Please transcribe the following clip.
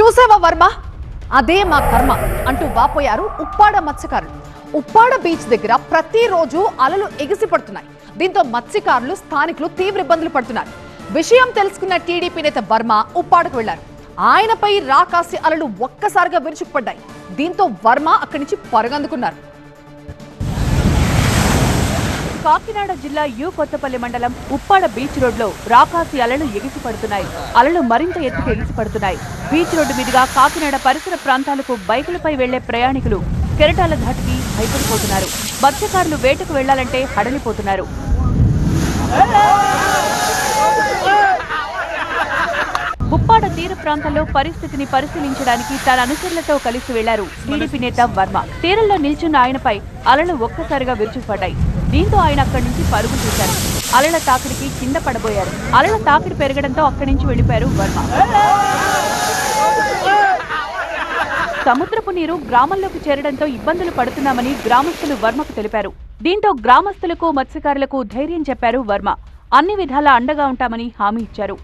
చూసావా వర్మ, అదే మా కర్మ అంటూ వాపోయారు ఉప్పాడ మత్స్యకారులు. ఉప్పాడ బీచ్ దగ్గర ప్రతిరోజు అలలు ఎగిసిపడుతున్నాయి. దీంతో మత్స్యకారులు, స్థానికులు తీవ్ర ఇబ్బందులు పడుతున్నారు. విషయం తెలుసుకున్న టీడీపీ నేత వర్మ ఉప్పాడకు వెళ్లారు. ఆయనపై రాకాసి అలలు ఒక్కసారిగా విరుచుకుపడ్డాయి. దీంతో వర్మ అక్కడి నుంచి పరుగందుకున్నారు. కాకినాడ జిల్లా యు కొత్తపల్లి మండలం ఉప్పాడ బీచ్ రోడ్ లో రాకాసి అలలు ఎగిసిపడుతున్నాయి. అలలు మరింత ఎత్తుకు ఎగిసిపడుతున్నాయి. బీచ్ రోడ్డు మీదుగా కాకినాడ పరిసర ప్రాంతాలకు బైకులపై వెళ్లే ప్రయాణికులు కెరటాల ధాటికి భయపడిపోతున్నారు. మత్స్యకారులు వేటకు వెళ్లాలంటే హడలిపోతున్నారు. ఉప్పాడ తీర ప్రాంతంలో పరిస్థితిని పరిశీలించడానికి తన అనుచరులతో కలిసి వెళ్లారు టీడీపీ నేత వర్మ. తీరంలో నిల్చున్న ఆయనపై అలలు ఒక్కసారిగా విరుచుకుపడ్డాయి. దీంతో ఆయన అక్కడి నుంచి పరుగు తీశారు. అలల తాకిడికి కింద పడబోయారు. అలల తాకిడి పెరగడంతో అక్కడి నుంచి వెళ్లిపోయారు వర్మ. సముద్రపు నీరు గ్రామంలోకి చేరడంతో ఇబ్బందులు పడుతున్నామని గ్రామస్తులు వర్మకు తెలిపారు. దీంతో గ్రామస్తులకు, మత్స్యకారులకు ధైర్యం చెప్పారు వర్మ. అన్ని విధాలా అండగా ఉంటామని హామీ ఇచ్చారు.